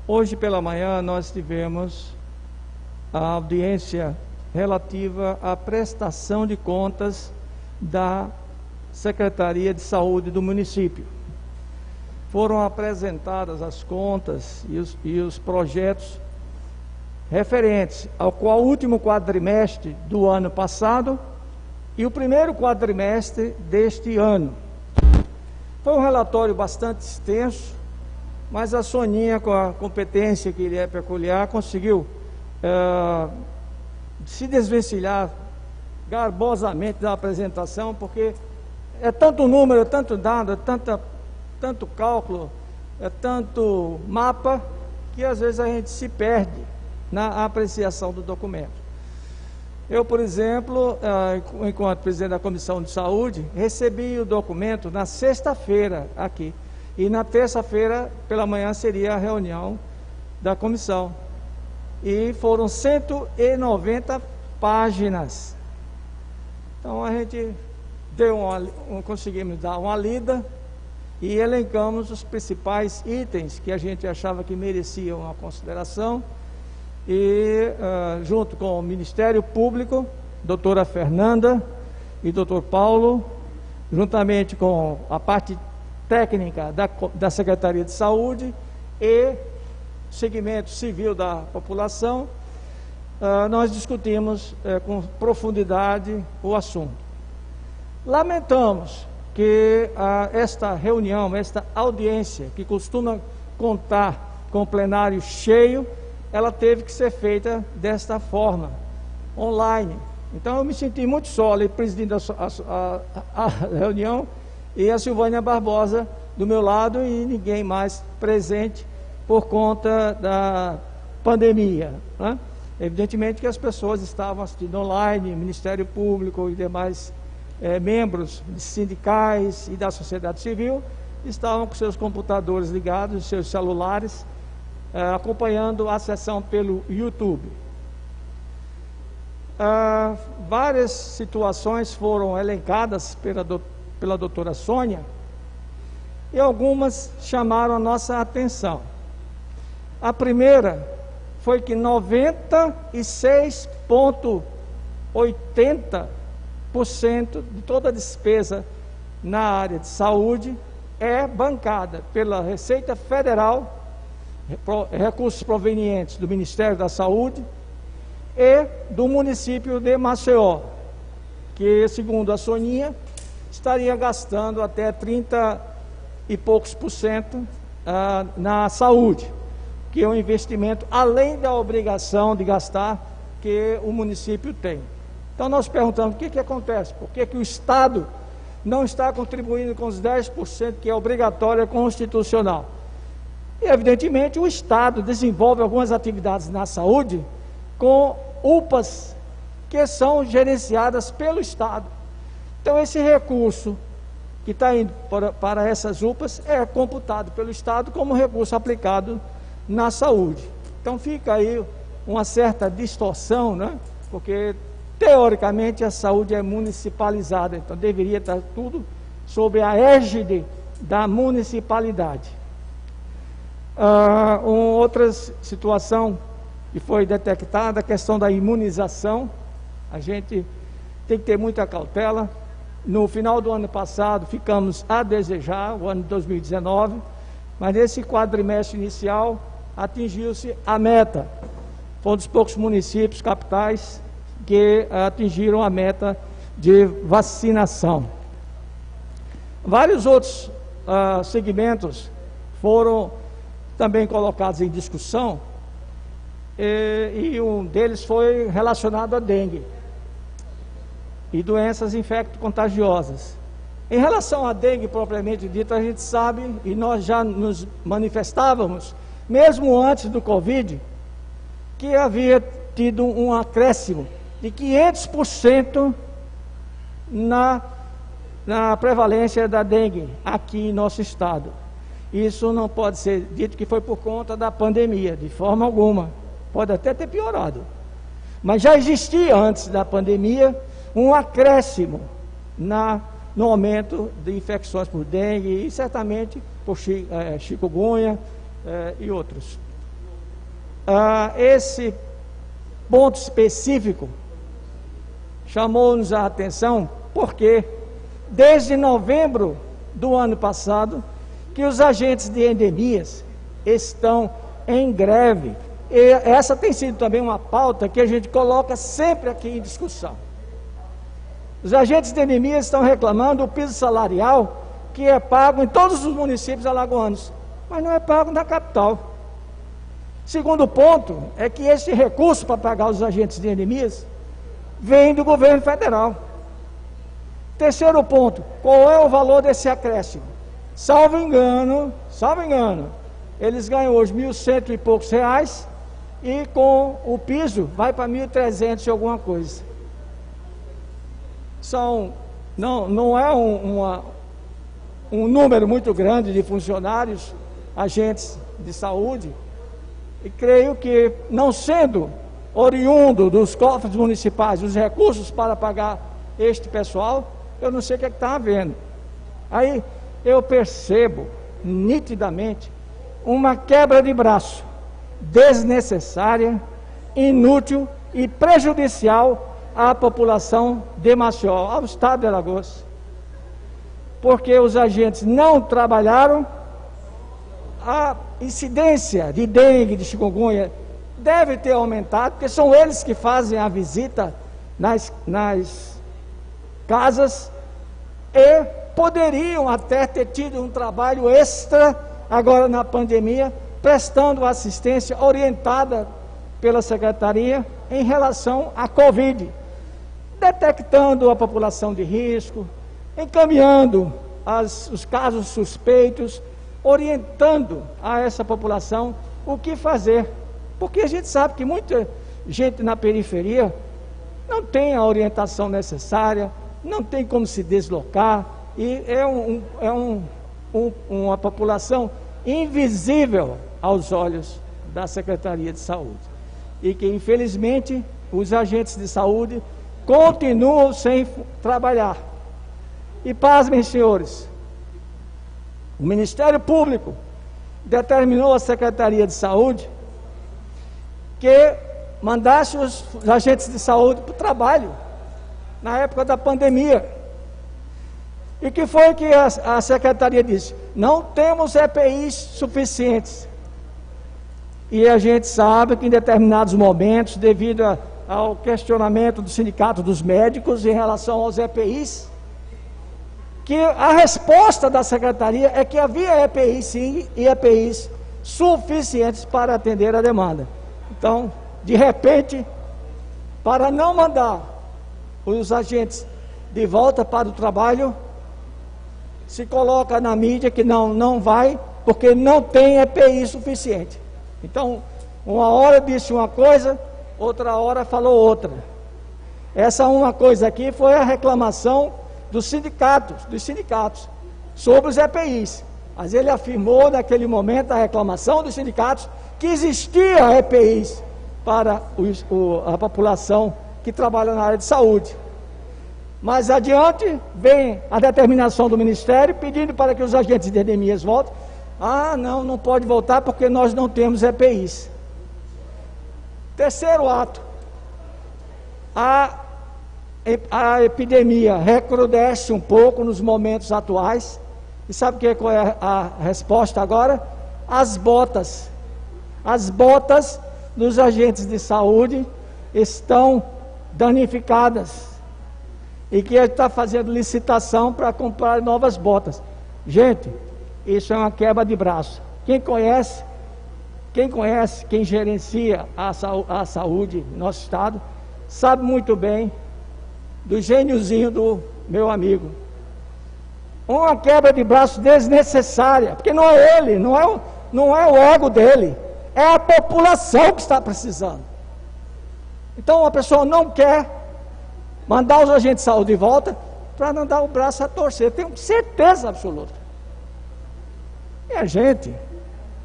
Hoje pela manhã nós tivemos a audiência relativa à prestação de contas da Secretaria de Saúde do município. Foram apresentadas as contas e os projetos referentes ao último quadrimestre do ano passado e o primeiro quadrimestre deste ano. Foi um relatório bastante extenso, mas a Soninha, com a competência que lhe é peculiar, conseguiu se desvencilhar garbosamente da apresentação, porque é tanto número, é tanto dado, é tanto cálculo, é tanto mapa, que às vezes a gente se perde na apreciação do documento. Eu, por exemplo, enquanto presidente da Comissão de Saúde, recebi o documento na sexta-feira aqui. E na terça-feira, pela manhã, seria a reunião da comissão. E foram 190 páginas. Então a gente conseguimos dar uma lida e elencamos os principais itens que a gente achava que mereciam a consideração. E junto com o Ministério Público, doutora Fernanda e doutor Paulo, juntamente com a parte técnica da Secretaria de Saúde e segmento civil da população, nós discutimos com profundidade o assunto. Lamentamos que esta reunião, esta audiência, que costuma contar com o plenário cheio, ela teve que ser feita desta forma, online. Então eu me senti muito só ali presidindo a reunião, e a Silvânia Barbosa do meu lado e ninguém mais presente por conta da pandemia, né? Evidentemente que as pessoas estavam assistindo online, Ministério Público e demais membros de sindicais e da sociedade civil estavam com seus computadores ligados, seus celulares, acompanhando a sessão pelo YouTube. Várias situações foram elencadas pela doutora Sônia, e algumas chamaram a nossa atenção. A primeira foi que 96,80% de toda a despesa na área de saúde é bancada pela Receita Federal, recursos provenientes do Ministério da Saúde e do município de Maceió, que, segundo a Soninha, estaria gastando até 30 e poucos % na saúde, que é um investimento além da obrigação de gastar que o município tem. Então nós perguntamos, o que acontece? Por que o Estado não está contribuindo com os 10% que é obrigatório, é constitucional? E evidentemente o Estado desenvolve algumas atividades na saúde com UPAs que são gerenciadas pelo Estado. Então esse recurso que está indo para essas UPAs é computado pelo Estado como recurso aplicado na saúde. Então fica aí uma certa distorção, né? Porque teoricamente a saúde é municipalizada, então deveria estar tudo sob a égide da municipalidade. Outra situação que foi detectada, a questão da imunização. A gente tem que ter muita cautela. No final do ano passado ficamos a desejar, o ano de 2019, mas nesse quadrimestre inicial atingiu-se a meta. Foi um dos poucos municípios capitais que atingiram a meta de vacinação. Vários outros segmentos foram também colocados em discussão, e um deles foi relacionado à dengue e doenças infecto-contagiosas. Em relação à dengue propriamente dita, a gente sabe, e nós já nos manifestávamos, mesmo antes do Covid, que havia tido um acréscimo de 500% na prevalência da dengue aqui em nosso estado. Isso não pode ser dito que foi por conta da pandemia, de forma alguma. Pode até ter piorado. Mas já existia antes da pandemia um acréscimo no aumento de infecções por dengue e certamente por chikungunya e outros. esse ponto específico chamou-nos a atenção, porque desde novembro do ano passado, que os agentes de endemias estão em greve. E essa tem sido também uma pauta que a gente coloca sempre aqui em discussão. Os agentes de endemias estão reclamando do piso salarial que é pago em todos os municípios alagoanos, mas não é pago na capital. Segundo ponto é que esse recurso para pagar os agentes de endemias vem do governo federal. Terceiro ponto, qual é o valor desse acréscimo? Salvo engano, eles ganham hoje 1.100 e poucos reais, e com o piso vai para 1.300 e alguma coisa. Não é um número muito grande de funcionários, agentes de saúde, e creio que, não sendo oriundo dos cofres municipais os recursos para pagar este pessoal, eu não sei o que está havendo. Aí eu percebo nitidamente uma quebra de braço desnecessária, inútil e prejudicial à população de Maceió, ao estado de Alagoas, porque os agentes não trabalharam. A incidência de dengue, de chikungunya deve ter aumentado, porque são eles que fazem a visita nas casas, e poderiam até ter tido um trabalho extra agora na pandemia, prestando assistência orientada pela Secretaria em relação à Covid, detectando a população de risco, encaminhando os casos suspeitos, orientando a essa população o que fazer, porque a gente sabe que muita gente na periferia não tem a orientação necessária, não tem como se deslocar, e é uma população invisível aos olhos da Secretaria de Saúde, e que infelizmente os agentes de saúde continuam sem trabalhar. E pasmem, senhores, o Ministério Público determinou à Secretaria de Saúde que mandasse os agentes de saúde para o trabalho na época da pandemia. E que foi que a Secretaria disse? Não temos EPIs suficientes. E a gente sabe que em determinados momentos, devido ao questionamento do Sindicato dos Médicos em relação aos EPIs, que a resposta da Secretaria é que havia EPIs sim, e EPIs suficientes para atender a demanda. Então, de repente, para não mandar os agentes de volta para o trabalho, se coloca na mídia que não vai, porque não tem EPI suficiente. Então, uma hora disse uma coisa, outra hora falou outra. Essa uma coisa aqui foi a reclamação dos sindicatos sobre os EPIs. Mas ele afirmou naquele momento a reclamação dos sindicatos que existia EPIs para a população que trabalha na área de saúde. Mais adiante vem a determinação do Ministério pedindo para que os agentes de endemias voltem. Não pode voltar porque nós não temos EPIs. Terceiro ato, a epidemia recrudesce um pouco nos momentos atuais. E sabe qual é a resposta agora? As botas dos agentes de saúde estão danificadas, e que está fazendo licitação para comprar novas botas. Gente, isso é uma quebra de braço. Quem conhece, quem gerencia a saúde no nosso estado, sabe muito bem do gêniozinho do meu amigo. Uma quebra de braço desnecessária, porque não é ele, não é o ego dele, é a população que está precisando. Então a pessoa não quer mandar os agentes de saúde de volta para não dar o braço a torcer, tenho certeza absoluta. E a gente,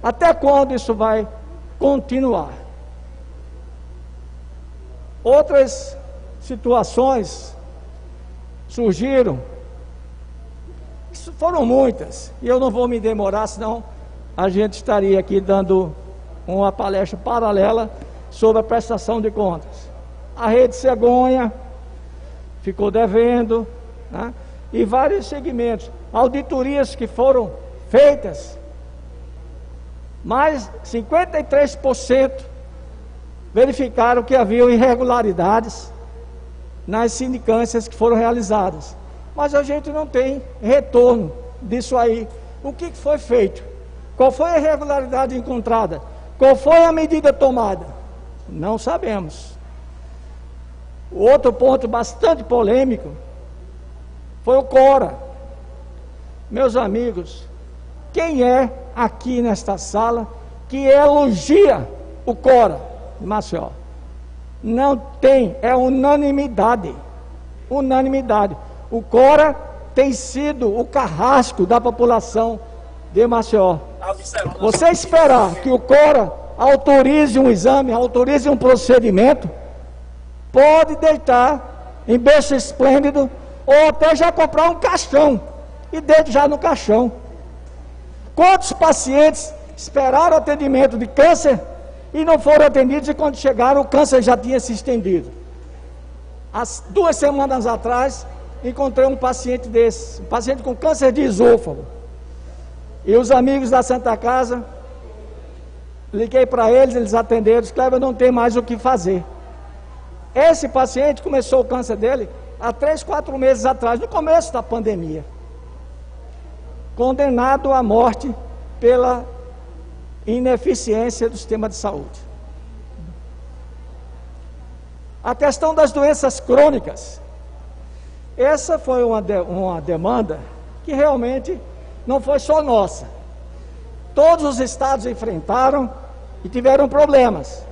até quando isso vai continuar? Outras situações surgiram, foram muitas, e eu não vou me demorar, senão a gente estaria aqui dando uma palestra paralela sobre a prestação de contas. A Rede Cegonha ficou devendo, né? E vários segmentos, auditorias que foram feitas, mas 53% verificaram que havia irregularidades nas sindicâncias que foram realizadas. Mas a gente não tem retorno disso aí. O que foi feito? Qual foi a irregularidade encontrada? Qual foi a medida tomada? Não sabemos. O outro ponto bastante polêmico foi o CORA. Meus amigos, quem é aqui nesta sala que elogia o CORA de Maceió? Não tem, é unanimidade. Unanimidade. O CORA tem sido o carrasco da população de Maceió. Você esperar que o CORA autorize um exame, autorize um procedimento, pode deitar em berço esplêndido, ou até já comprar um caixão e deite já no caixão. Quantos pacientes esperaram atendimento de câncer e não foram atendidos, e quando chegaram o câncer já tinha se estendido? Há 2 semanas atrás encontrei um paciente desse, um paciente com câncer de esôfago, e os amigos da Santa Casa, liguei para eles atenderam, disse: Cleber, não tem mais o que fazer. Esse paciente começou o câncer dele há 3, 4 meses atrás, no começo da pandemia, condenado à morte pela ineficiência do sistema de saúde. A questão das doenças crônicas, essa foi uma demanda que realmente não foi só nossa. Todos os estados enfrentaram e tiveram problemas.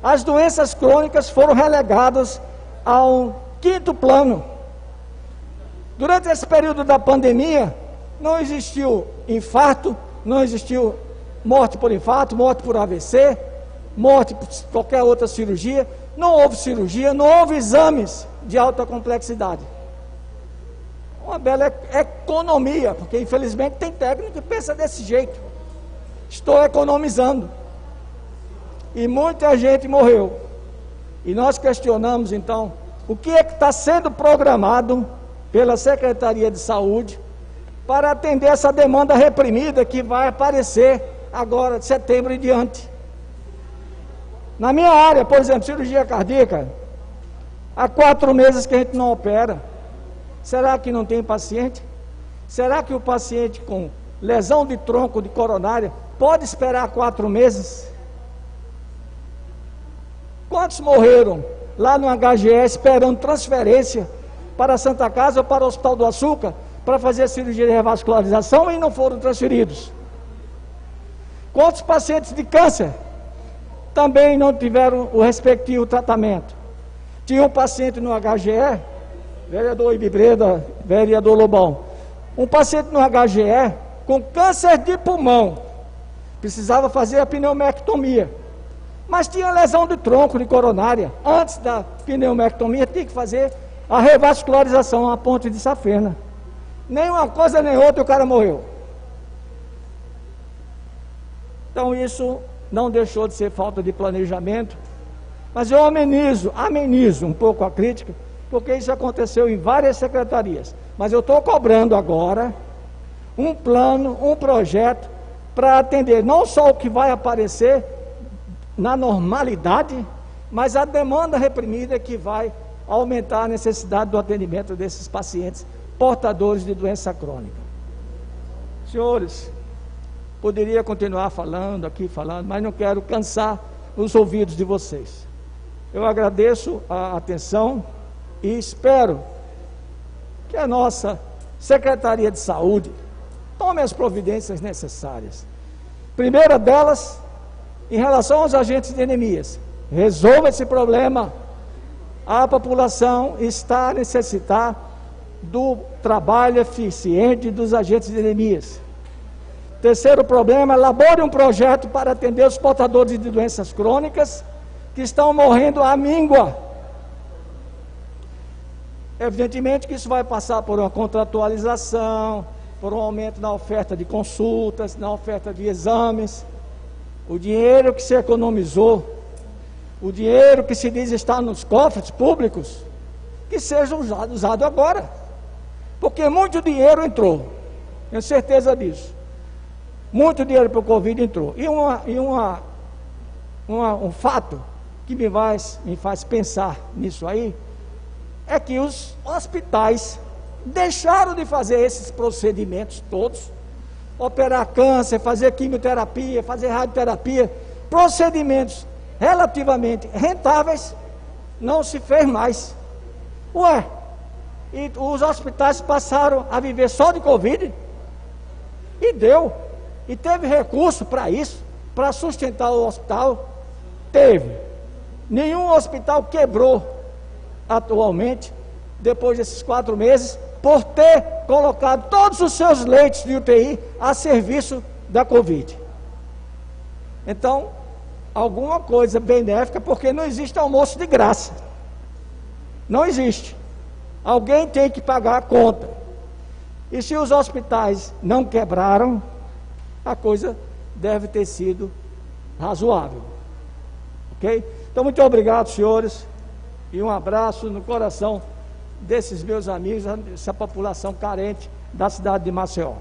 As doenças crônicas foram relegadas a um 5º plano. Durante esse período da pandemia, não existiu infarto, não existiu morte por infarto, morte por AVC, morte por qualquer outra cirurgia, não houve cirurgia, não houve exames de alta complexidade. Uma bela economia, porque infelizmente tem técnico que pensa desse jeito: estou economizando. E muita gente morreu. E nós questionamos então, o que é que está sendo programado pela Secretaria de Saúde para atender essa demanda reprimida que vai aparecer agora de setembro em diante. Na minha área, por exemplo, cirurgia cardíaca, há 4 meses que a gente não opera. Será que não tem paciente? Será que o paciente com lesão de tronco de coronária pode esperar 4 meses? Quantos morreram lá no HGE esperando transferência para a Santa Casa ou para o Hospital do Açúcar para fazer a cirurgia de revascularização e não foram transferidos? Quantos pacientes de câncer também não tiveram o respectivo tratamento? Tinha um paciente no HGE, vereador Ibibreda, vereador Lobão, um paciente no HGE com câncer de pulmão, precisava fazer a pneumectomia, mas tinha lesão de tronco de coronária. Antes da pneumectomia tinha que fazer a revascularização, a ponte de safena. Nem uma coisa nem outra, o cara morreu. Então isso não deixou de ser falta de planejamento, mas eu amenizo um pouco a crítica, porque isso aconteceu em várias secretarias. Mas eu estou cobrando agora um plano, um projeto para atender não só o que vai aparecer na normalidade, mas a demanda reprimida que vai aumentar a necessidade do atendimento desses pacientes portadores de doença crônica. Senhores, poderia continuar falando aqui, mas não quero cansar os ouvidos de vocês. Eu agradeço a atenção e espero que a nossa Secretaria de Saúde tome as providências necessárias. Primeira delas, em relação aos agentes de anemias, resolva esse problema. A população está a necessitar do trabalho eficiente dos agentes de anemias. Terceiro problema, elabore um projeto para atender os portadores de doenças crônicas que estão morrendo à míngua. Evidentemente que isso vai passar por uma contratualização, por um aumento na oferta de consultas, na oferta de exames. o dinheiro que se economizou, o dinheiro que se diz estar nos cofres públicos, que seja usado agora, porque muito dinheiro entrou, tenho certeza disso, muito dinheiro para o Covid entrou, e um fato que me faz pensar nisso aí, é que os hospitais deixaram de fazer esses procedimentos todos, operar câncer, fazer quimioterapia, fazer radioterapia, procedimentos relativamente rentáveis, não se fez mais. Ué, e os hospitais passaram a viver só de Covid, e deu, e teve recurso para isso, para sustentar o hospital, teve. Nenhum hospital quebrou atualmente, depois desses 4 meses, por ter colocado todos os seus leitos de UTI a serviço da Covid. Então, alguma coisa benéfica, porque não existe almoço de graça. Não existe. Alguém tem que pagar a conta. E se os hospitais não quebraram, a coisa deve ter sido razoável. Ok? Então, muito obrigado, senhores, e um abraço no coração desses meus amigos, essa população carente da cidade de Maceió.